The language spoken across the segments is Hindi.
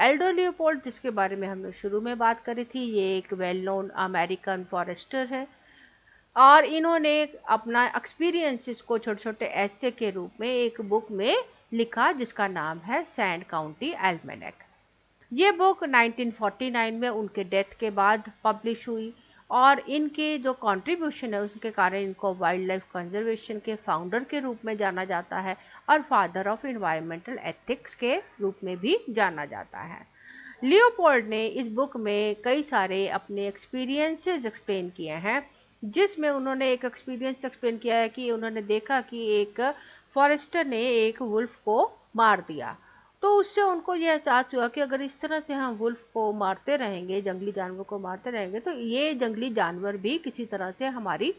एल्डो लियोपोल्ड, जिसके बारे में हमने शुरू में बात करी थी, ये एक वेल नोन अमेरिकन फॉरेस्टर है और इन्होंने अपना एक्सपीरियंसेस को छोटे छोटे ऐसे के रूप में एक बुक में लिखा जिसका नाम है सैंड काउंटी एल्मेनेक। ये बुक 1949 में उनके डेथ के बाद पब्लिश हुई और इनके जो कंट्रीब्यूशन है उसके कारण इनको वाइल्ड लाइफ कंजर्वेशन के फाउंडर के रूप में जाना जाता है और फादर ऑफ एनवायरमेंटल एथिक्स के रूप में भी जाना जाता है। लियोपोल्ड ने इस बुक में कई सारे अपने एक्सपीरियंसेस एक्सप्लेन किए हैं, जिसमें उन्होंने एक एक्सपीरियंस एक्सप्लेन किया है कि उन्होंने देखा कि एक फॉरेस्टर ने एक वुल्फ को मार दिया, तो उससे उनको ये एहसास हुआ कि अगर इस तरह से हम वुल्फ को मारते रहेंगे, जंगली जानवर को मारते रहेंगे, तो ये जंगली जानवर भी किसी तरह से हमारी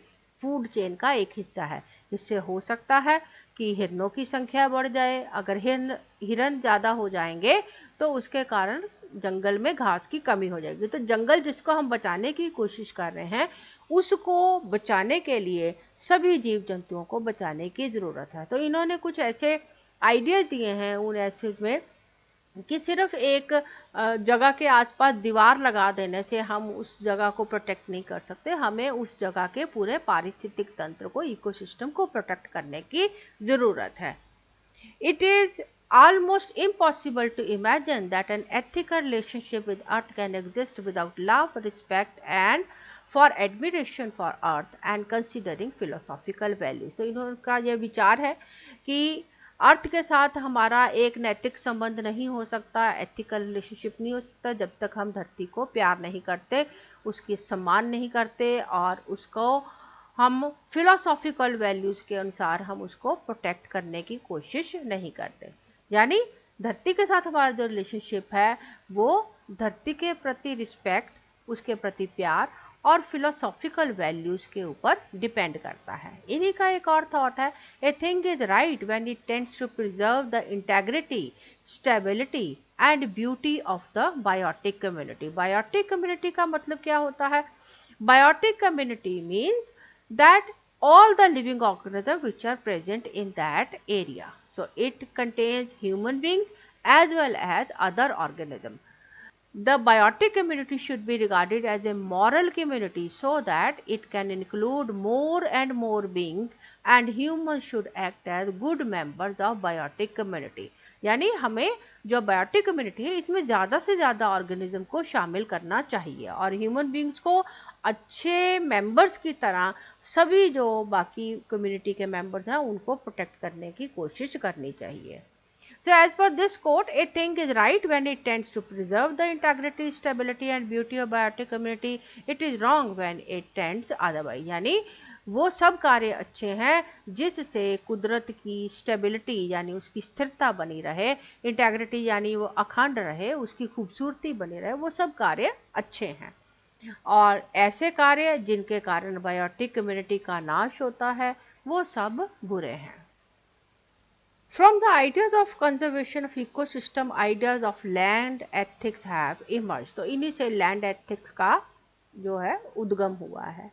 फूड चेन का एक हिस्सा है। इससे हो सकता है कि हिरणों की संख्या बढ़ जाए, अगर हिरण ज़्यादा हो जाएंगे तो उसके कारण जंगल में घास की कमी हो जाएगी। तो जंगल जिसको हम बचाने की कोशिश कर रहे हैं, उसको बचाने के लिए सभी जीव जंतुओं को बचाने की ज़रूरत है। तो इन्होंने कुछ ऐसे आइडियाज़ दिए हैं उन एसेज में कि सिर्फ एक जगह के आसपास दीवार लगा देने से हम उस जगह को प्रोटेक्ट नहीं कर सकते, हमें उस जगह के पूरे पारिस्थितिक तंत्र को, इकोसिस्टम को प्रोटेक्ट करने की ज़रूरत है। It is almost impossible to imagine that an ethical relationship with Earth can exist without love, respect, and for admiration for Earth and considering philosophical values। तो इनका यह विचार है कि अर्थ के साथ हमारा एक नैतिक संबंध नहीं हो सकता, एथिकल रिलेशनशिप नहीं हो सकता जब तक हम धरती को प्यार नहीं करते, उसकी सम्मान नहीं करते और उसको हम फिलोसॉफिकल वैल्यूज़ के अनुसार हम उसको प्रोटेक्ट करने की कोशिश नहीं करते। यानी धरती के साथ हमारा जो रिलेशनशिप है वो धरती के प्रति रिस्पेक्ट, उसके प्रति प्यार और फिलोसॉफिकल वैल्यूज़ के ऊपर डिपेंड करता है। इन्हीं का एक और थॉट है, a thing is right when it tends to preserve the integrity, stability and beauty of the biotic community. Biotic community का मतलब क्या होता है? Biotic community means that all the living organisms which are present in that area. So it contains human beings as well as other organisms. The biotic community should be regarded as a moral community so that it can include more and more beings and humans should act as good members of biotic community. यानी हमें जो बायोटिक कम्युनिटी है इसमें ज़्यादा से ज़्यादा ऑर्गेनिज्म को शामिल करना चाहिए और ह्यूमन बींग्स को अच्छे मेंबर्स की तरह सभी जो बाकी कम्युनिटी के मेंबर्स हैं उनको प्रोटेक्ट करने की कोशिश करनी चाहिए। So as per this quote, a thing is right when it tends to preserve the integrity, stability and beauty of biotic community. It is wrong when it tends otherwise. यानी वो सब कार्य अच्छे हैं जिससे कुदरत की स्टेबिलिटी यानी उसकी स्थिरता बनी रहे, इंटेग्रिटी यानी वो अखंड रहे, उसकी खूबसूरती बनी रहे, वो सब कार्य अच्छे हैं। और ऐसे कार्य जिनके कारण बायोटिक कम्युनिटी का नाश होता है वो सब बुरे हैं। From the ideas of conservation of ecosystem, ideas of land ethics have emerged. तो इन्हीं से land ethics का जो है उद्गम हुआ है।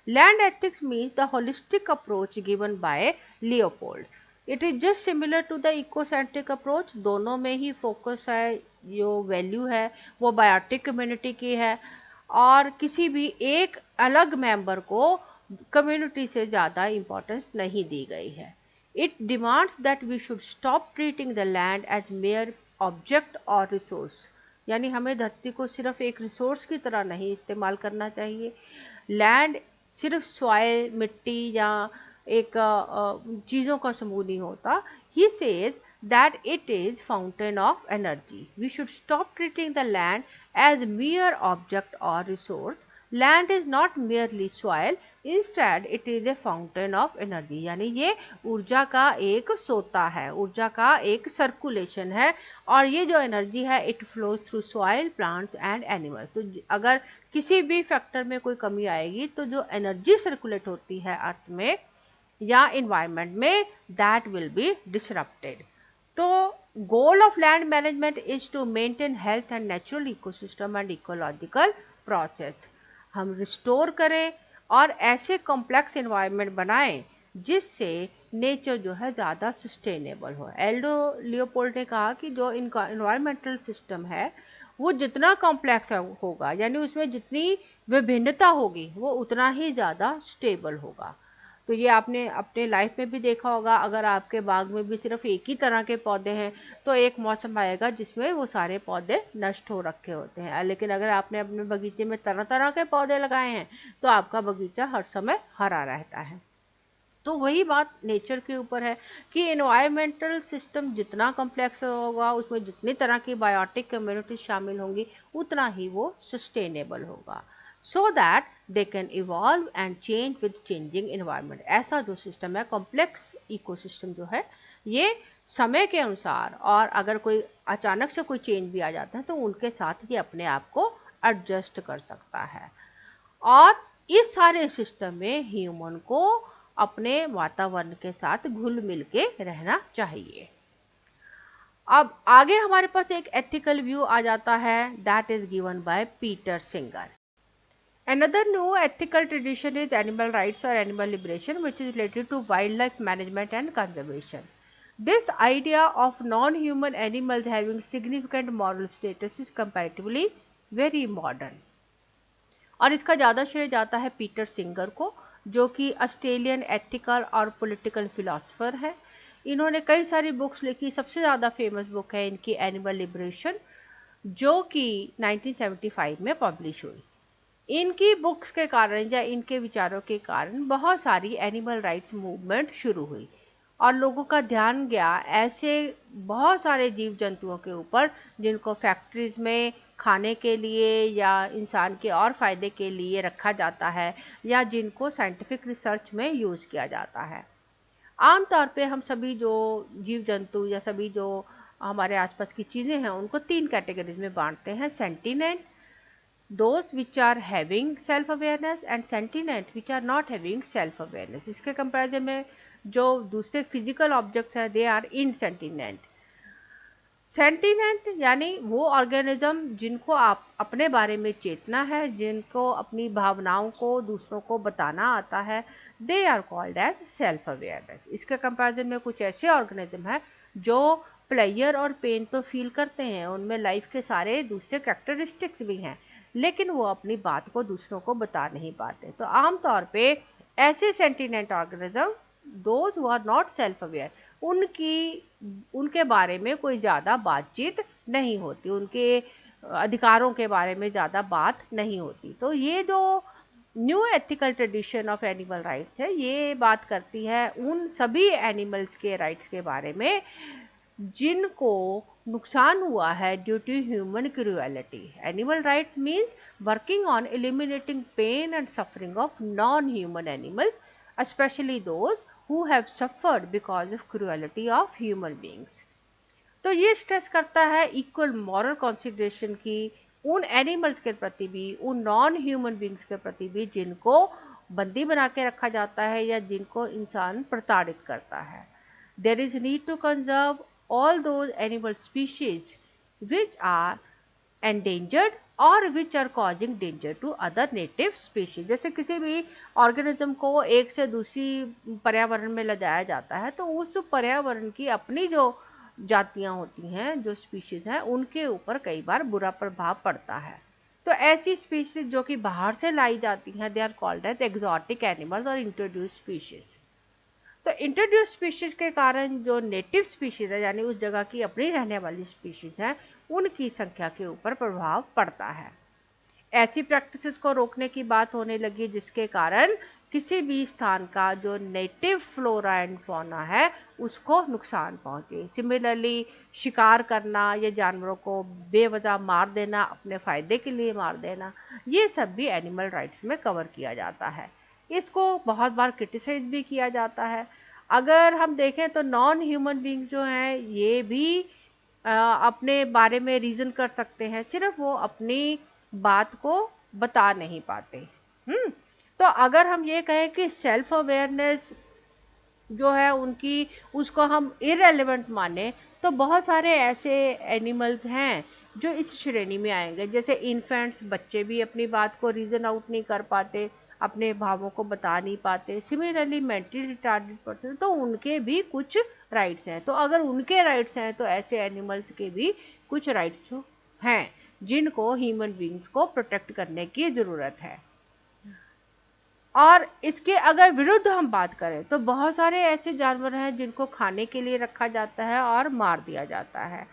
Land ethics means the holistic approach given by Leopold. It is just similar to the ecocentric approach. दोनों में ही फोकस है, जो वैल्यू है वो बायोटिक कम्युनिटी की है और किसी भी एक अलग मेंबर को कम्युनिटी से ज़्यादा इम्पोर्टेंस नहीं दी गई है। It demands that we should stop treating the land as mere object or resource. यानी हमें धरती को सिर्फ एक रिसोर्स की तरह नहीं इस्तेमाल करना चाहिए। लैंड सिर्फ सॉइल, मिट्टी या एक चीज़ों का समूह नहीं होता। He says that it is fountain of energy. We should stop treating the land as mere object or resource. Land is not merely soil, instead it is a fountain of energy. यानी ये ऊर्जा का एक सोता है, ऊर्जा का एक सर्कुलेशन है और ये जो एनर्जी है it flows through soil, plants and animals. तो अगर किसी भी फैक्टर में कोई कमी आएगी तो जो एनर्जी सर्कुलेट होती है अर्थ में या इन्वायरमेंट में दैट विल बी डिसरप्टेड। तो goal of land management is to maintain health and natural ecosystem and ecological process. हम रिस्टोर करें और ऐसे कॉम्प्लेक्स इन्वायरमेंट बनाएं जिससे नेचर जो है ज़्यादा सस्टेनेबल हो। एल्डो लियोपोल्ड ने कहा कि जो इनका इन्वायरमेंटल सिस्टम है वो जितना कॉम्प्लेक्स होगा, यानी उसमें जितनी विभिन्नता होगी वो उतना ही ज़्यादा स्टेबल होगा। तो ये आपने अपने लाइफ में भी देखा होगा, अगर आपके बाग में भी सिर्फ एक ही तरह के पौधे हैं तो एक मौसम आएगा जिसमें वो सारे पौधे नष्ट हो रखे होते हैं, लेकिन अगर आपने अपने बगीचे में तरह तरह के पौधे लगाए हैं तो आपका बगीचा हर समय हरा रहता है। तो वही बात नेचर के ऊपर है कि एनवायरमेंटल सिस्टम जितना कॉम्प्लेक्स होगा, उसमें जितनी तरह की बायोटिक कम्युनिटी शामिल होंगी, उतना ही वो सस्टेनेबल होगा, so that they can evolve and change with changing environment. ऐसा जो सिस्टम है, कॉम्प्लेक्स इकोसिस्टम जो है, ये समय के अनुसार, और अगर कोई अचानक से कोई चेंज भी आ जाता है तो उनके साथ ये अपने आप को एडजस्ट कर सकता है। और इस सारे सिस्टम में ह्यूमन को अपने वातावरण के साथ घुल मिल के रहना चाहिए। अब आगे हमारे पास एक एथिकल व्यू आ जाता है, that is given by Peter singer. Another new ethical tradition is animal rights or animal liberation, which is related to wildlife management and conservation. This idea of non-human animals having significant moral status is comparatively very modern. और इसका ज़्यादा श्रेय जाता है पीटर सिंगर को, जो कि ऑस्ट्रेलियन एथिकल और पॉलिटिकल फिलोसोफर है। इन्होंने कई सारी बुक्स लिखी, सबसे ज़्यादा फेमस बुक है इनकी एनिमल लिबरेशन, जो कि 1975 में पब्लिश हुई। इनकी बुक्स के कारण या इनके विचारों के कारण बहुत सारी एनिमल राइट्स मूवमेंट शुरू हुई और लोगों का ध्यान गया ऐसे बहुत सारे जीव जंतुओं के ऊपर जिनको फैक्ट्रीज में खाने के लिए या इंसान के और फायदे के लिए रखा जाता है, या जिनको साइंटिफिक रिसर्च में यूज़ किया जाता है। आमतौर पे हम सभी जो जीव जंतु या सभी जो हमारे आसपास की चीज़ें हैं उनको 3 कैटेगरीज में बांटते हैं, सेंटिनेंट, those which are having self awareness, and sentient which are not having self awareness। इसके कंपैरिजन में जो दूसरे फिजिकल ऑब्जेक्ट्स हैं दे आर इनसेंटिनेंट। सेंटिनेंट यानी वो ऑर्गेनिज्म जिनको आप अपने बारे में चेतना है, जिनको अपनी भावनाओं को दूसरों को बताना आता है, they are called as self awareness. इसके कंपैरिजन में कुछ ऐसे ऑर्गेनिज्म हैं जो प्लेयर और पेन तो फील करते हैं, उनमें लाइफ के सारे दूसरे कैरेक्टरिस्टिक्स भी हैं, लेकिन वो अपनी बात को दूसरों को बता नहीं पाते। तो आमतौर पे ऐसे sentient organism, those who are not self aware, उनके बारे में कोई ज़्यादा बातचीत नहीं होती, उनके अधिकारों के बारे में ज़्यादा बात नहीं होती। तो ये जो new ethical tradition of animal rights है, ये बात करती है उन सभी एनिमल्स के राइट्स के बारे में जिनको नुकसान हुआ है due to human cruelty. Animal rights means working on eliminating pain and suffering of non human animals, especially those who have suffered because of cruelty of human beings। तो ये स्ट्रेस करता है इक्वल मॉरल कंसिडरेशन की उन एनिमल्स के प्रति भी, उन नॉन ह्यूमन बींग्स के प्रति भी जिनको बंदी बना के रखा जाता है या जिनको इंसान प्रताड़ित करता है। There is need to conserve all those animal species which are endangered और which are causing danger to other native species। जैसे किसी भी ऑर्गेनिज्म को एक से दूसरी पर्यावरण में ले जाया जाता है तो उस पर्यावरण की अपनी जो जातियां होती हैं, जो स्पीशीज हैं, उनके ऊपर कई बार बुरा प्रभाव पड़ता है। तो ऐसी स्पीशीज जो कि बाहर से लाई जाती हैं, they are called as exotic animals और इंट्रोड्यूस स्पीशीज। तो इंट्रोड्यूस स्पीशीज के कारण जो नेटिव स्पीशीज है, यानी उस जगह की अपनी रहने वाली स्पीशीज हैं, उनकी संख्या के ऊपर प्रभाव पड़ता है। ऐसी प्रैक्टिसेस को रोकने की बात होने लगी जिसके कारण किसी भी स्थान का जो नेटिव फ्लोरा एंड फौना है उसको नुकसान पहुंचे। सिमिलरली शिकार करना या जानवरों को बेवजह मार देना, अपने फायदे के लिए मार देना, ये सब भी एनिमल राइट्स में कवर किया जाता है। इसको बहुत बार क्रिटिसाइज भी किया जाता है। अगर हम देखें तो नॉन ह्यूमन बींग्स जो हैं ये भी अपने बारे में रीज़न कर सकते हैं, सिर्फ वो अपनी बात को बता नहीं पाते। तो अगर हम ये कहें कि सेल्फ अवेयरनेस जो है उनकी, उसको हम इररेलेवेंट माने, तो बहुत सारे ऐसे एनिमल्स हैं जो इस श्रेणी में आएंगे। जैसे इन्फेंट्स, बच्चे भी अपनी बात को रीज़न आउट नहीं कर पाते। अपने भावों को बता नहीं पाते। सिमिलरली मेंटली रिटार्डेड पर्सन, तो उनके भी कुछ राइट्स हैं। तो अगर उनके राइट्स हैं तो ऐसे एनिमल्स के भी कुछ राइट्स हैं जिनको ह्यूमन बींग्स को प्रोटेक्ट करने की ज़रूरत है। और इसके अगर विरुद्ध हम बात करें तो बहुत सारे ऐसे जानवर हैं जिनको खाने के लिए रखा जाता है और मार दिया जाता है।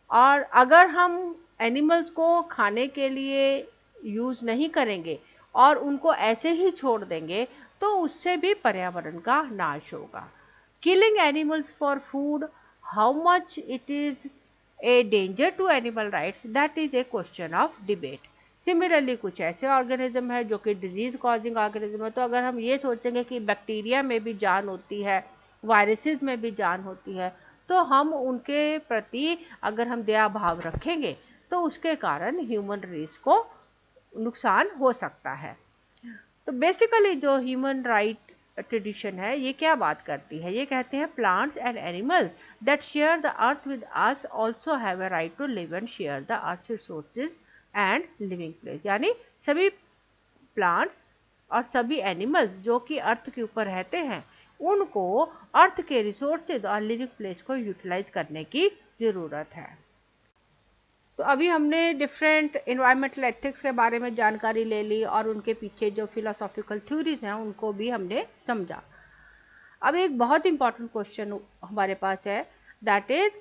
और अगर हम एनिमल्स को खाने के लिए यूज़ नहीं करेंगे और उनको ऐसे ही छोड़ देंगे तो उससे भी पर्यावरण का नाश होगा। Killing animals for food, how much it is a danger to animal rights, that is a question of debate. Similarly कुछ ऐसे ऑर्गेनिज्म है जो कि डिजीज कॉजिंग ऑर्गेनिज्म है। तो अगर हम ये सोचेंगे कि बैक्टीरिया में भी जान होती है, वायरसेस में भी जान होती है, तो हम उनके प्रति अगर हम दया भाव रखेंगे तो उसके कारण ह्यूमन रेस को नुकसान हो सकता है। तो बेसिकली जो ह्यूमन राइट ट्रेडिशन है ये क्या बात करती है, ये कहते हैं plants and animals that share the earth with us also have a right to live and share the earth resources and living place. यानी सभी प्लांट्स और सभी एनिमल्स जो कि अर्थ के ऊपर रहते हैं उनको अर्थ के रिसोर्सेज और लिविंग प्लेस को यूटिलाइज करने की ज़रूरत है। तो अभी हमने डिफरेंट इन्वायरमेंटल एथिक्स के बारे में जानकारी ले ली और उनके पीछे जो फिलोसॉफिकल थ्योरीज हैं उनको भी हमने समझा। अब एक बहुत इंपॉर्टेंट क्वेश्चन हमारे पास है, दैट इज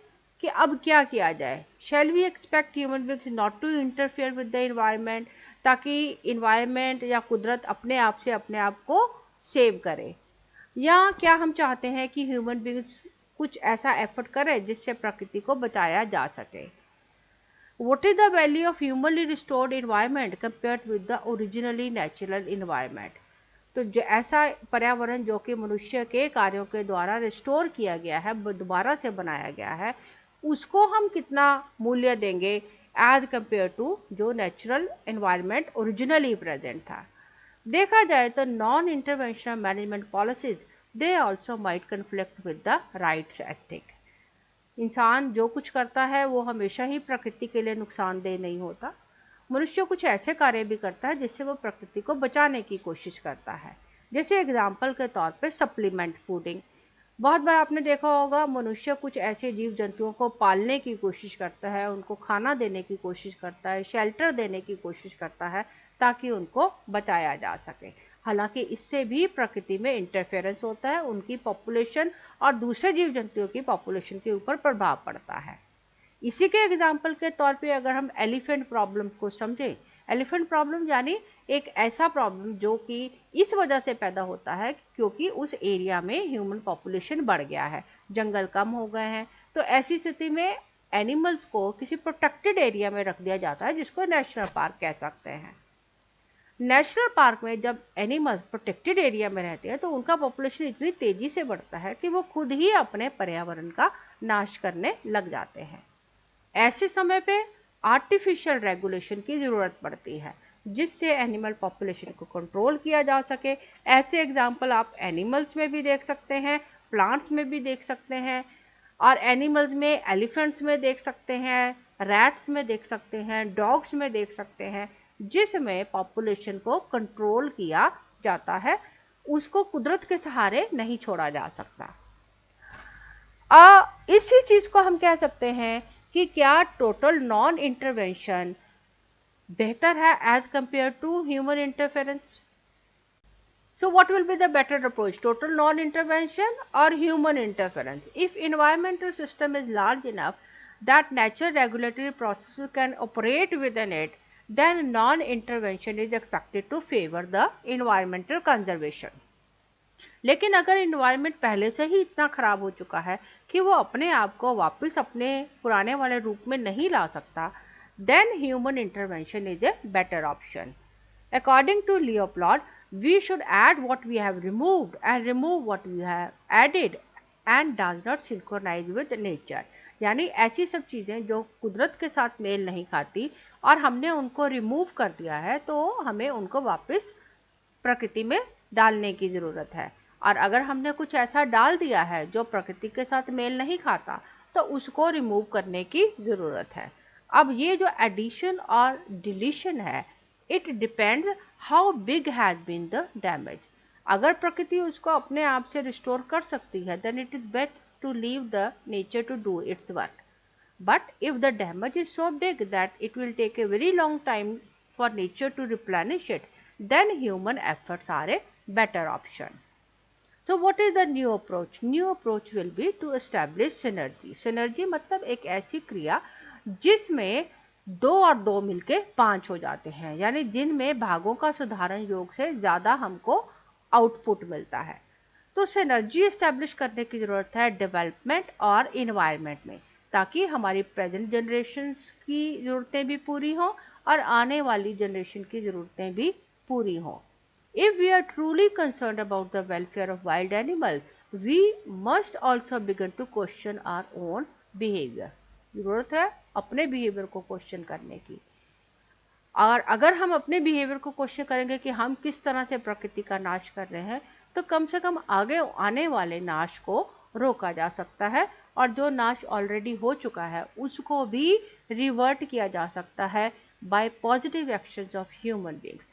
कि अब क्या किया जाए। Shall we expect human beings not to interfere with the environment, ताकि इन्वायरमेंट या कुदरत अपने आप से अपने आप को सेव करे, या क्या हम चाहते हैं कि ह्यूमन बीइंग्स कुछ ऐसा एफर्ट करें जिससे प्रकृति को बचाया जा सके। What is the value of humanly restored environment compared with the originally natural environment? तो जो ऐसा पर्यावरण जो कि मनुष्य के कार्यों के द्वारा रिस्टोर किया गया है, दोबारा से बनाया गया है, उसको हम कितना मूल्य देंगे एज कंपेयर टू जो नेचुरल एनवायरनमेंट ओरिजिनली प्रेजेंट था। देखा जाए तो non interventional management policies they also might conflict with the rights ethic. इंसान जो कुछ करता है वो हमेशा ही प्रकृति के लिए नुकसानदेह नहीं होता। मनुष्य कुछ ऐसे कार्य भी करता है जिससे वो प्रकृति को बचाने की कोशिश करता है। जैसे एग्जाम्पल के तौर पर सप्लीमेंट फूडिंग। बहुत बार आपने देखा होगा मनुष्य कुछ ऐसे जीव जंतुओं को पालने की कोशिश करता है, उनको खाना देने की कोशिश करता है, शेल्टर देने की कोशिश करता है ताकि उनको बचाया जा सके। हालांकि इससे भी प्रकृति में इंटरफेरेंस होता है, उनकी पॉपुलेशन और दूसरे जीव जंतुओं की पॉपुलेशन के ऊपर प्रभाव पड़ता है। इसी के एग्जाम्पल के तौर पे अगर हम एलिफेंट प्रॉब्लम को समझें, एलिफेंट प्रॉब्लम यानी एक ऐसा प्रॉब्लम जो कि इस वजह से पैदा होता है क्योंकि उस एरिया में ह्यूमन पॉपुलेशन बढ़ गया है, जंगल कम हो गए हैं। तो ऐसी स्थिति में एनिमल्स को किसी प्रोटेक्टेड एरिया में रख दिया जाता है जिसको नेशनल पार्क कह सकते हैं। नेशनल पार्क में जब एनिमल्स प्रोटेक्टेड एरिया में रहते हैं तो उनका पॉपुलेशन इतनी तेजी से बढ़ता है कि वो खुद ही अपने पर्यावरण का नाश करने लग जाते हैं। ऐसे समय पे आर्टिफिशियल रेगुलेशन की ज़रूरत पड़ती है जिससे एनिमल पॉपुलेशन को कंट्रोल किया जा सके। ऐसे एग्जाम्पल आप एनिमल्स में भी देख सकते हैं, प्लांट्स में भी देख सकते हैं, और एनिमल्स में एलिफेंट्स में देख सकते हैं, रैट्स में देख सकते हैं, डॉग्स में देख सकते हैं, जिसमें पॉपुलेशन को कंट्रोल किया जाता है, उसको कुदरत के सहारे नहीं छोड़ा जा सकता। इसी चीज को हम कह सकते हैं कि क्या टोटल नॉन इंटरवेंशन बेहतर है as compare to human interference. So what will be the better approach, total non-intervention or human interference? If environmental system is large enough that natural regulatory processes can operate within it, then non-intervention is expected to favor the environmental conservation. लेकिन अगर इन्वायरमेंट पहले से ही इतना खराब हो चुका है कि वो अपने आप को वापस अपने पुराने वाले रूप में नहीं ला सकता, then human intervention is a better option. According to Leopold, we should add what we have removed and remove what we have added and does not synchronize with nature. यानी ऐसी सब चीज़ें जो कुदरत के साथ मेल नहीं खाती और हमने उनको रिमूव कर दिया है तो हमें उनको वापस प्रकृति में डालने की ज़रूरत है। और अगर हमने कुछ ऐसा डाल दिया है जो प्रकृति के साथ मेल नहीं खाता तो उसको रिमूव करने की ज़रूरत है। अब ये जो एडिशन और डिलीशन है it depends how big has been the damage. अगर प्रकृति उसको अपने आप से रिस्टोर कर सकती है, then it is best to leave the nature to do its work. But if the damage is so big that it will take a very long time for nature to replenish it, then human efforts are a better option. So what is the new approach? New approach will be to establish synergy. Synergy मतलब एक ऐसी क्रिया जिसमें दो और दो मिलके पांच हो जाते हैं, यानी जिनमें भागों का साधारण योग से ज्यादा हमको आउटपुट मिलता है। तो सिनर्जी एस्टेब्लिश करने की जरूरत है डेवलपमेंट और इन्वायरमेंट में, ताकि हमारी प्रेजेंट जनरेशन्स की ज़रूरतें भी पूरी हों और आने वाली जनरेशन की ज़रूरतें भी पूरी हों। If we are truly concerned about the welfare of wild animals, we must also begin to question our own behavior. ज़रूरत है अपने बिहेवियर को क्वेश्चन करने की, और अगर हम अपने बिहेवियर को क्वेश्चन करेंगे कि हम किस तरह से प्रकृति का नाश कर रहे हैं, तो कम से कम आगे आने वाले नाश को रोका जा सकता है, और जो नाश ऑलरेडी हो चुका है उसको भी रिवर्ट किया जा सकता है bye positive actions of human beings.